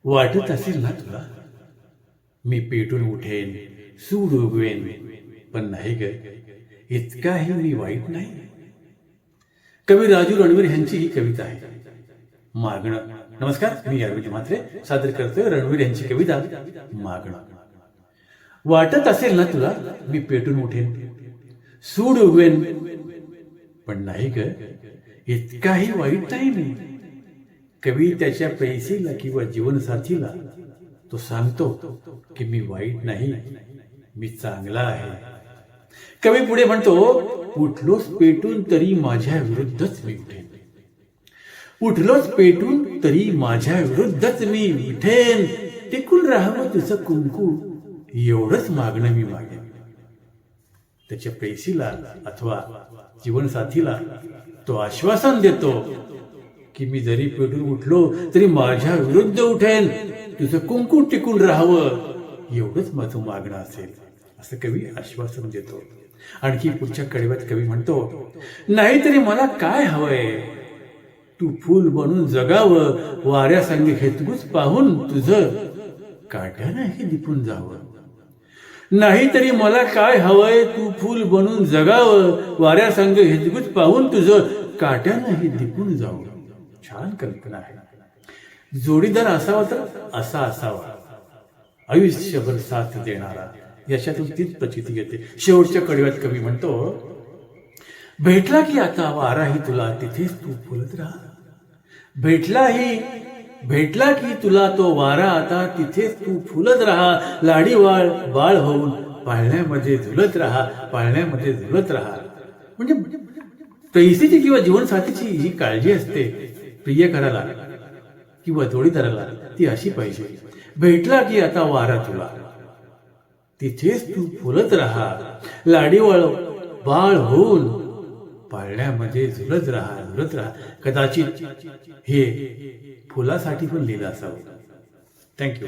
वाटत असेल ना तुला मी पेटून उठेन, सूड उगवेन, पण नाही ग, इतकाही मी वाईट नाही. कवी राजू रणवीर यांची ही कविता आहे. मागणं. नमस्कार, मी अरविंद म्हात्रे सादर करतोय रणवीर यांची कविता मागणं. वाटत असेल ना तुला मी पेटून उठेन, सूड उगवेन, पण नाही ग, इतकाही वाईट नाही मी. कवी त्याच्या पैसीला किंवा जीवनसाथीला तो सांगतो की मी वाईट नाही, मी चांगला आहे. कवी पुढे म्हणतो, उठलोच पेटून तरी माझ्या विरुद्धच मी उठेन. उठलोच पेटून तरी माझ्या विरुद्धच मी उठेन. टिकून राहावं तुझं कुंकू, एवढंच मागणं मी मागेन. त्याच्या प्रेसीला अथवा जीवनसाथीला तो आश्वासन देतो की मी जरी पेटून उठलो तरी माझ्या विरुद्ध उठेन, तुझं कुंकू टिकून राहावं, एवढंच माझं मागणं असेल, असं कवी आश्वासन देतो. आणखी पुढच्या कडव्यात कवी म्हणतो, नाहीतरी मला काय हवंय, तू फूल बनून जगावं, वाऱ्यासंग हेतगूच पाहून तुझं काट्यानंही दिपून जावं. नाहीतरी मला काय हवंय, तू फूल बनून जगावं, वाऱ्यासंग हेतगूच पाहून तुझं काट्यानंही दिपून जावं. छान कल्पना आहे. जोडीदार असावा तर असा असावा, आयुष्यभर साथ देणारा, याच्यातून तीच प्रचिती येते. शेवटच्या कडव्यात कवी म्हणतो, भेटला की आता वाराही तुला तिथेच तू फुलत राहा. भेटला की तुला तो वारा आता तिथेच तू फुलत राहा. लाडी बाळ होऊन पाळण्यामध्ये झुलत राहा, पाळण्यामध्ये झुलत राहा. म्हणजे पैसीची किंवा जीवनसाथीची ही काळजी असते प्रियकराला किंवा जोडीदाराला, ती अशी पाहिजे. भेटला की आता वारा तुला तिथेच तू फुलत राहा. लाडीवाळ बाळ होऊन पाळण्यामध्ये झुलत राहा. कदाचित हे फुलासाठी पण लिहिलं असावं. थँक्यू.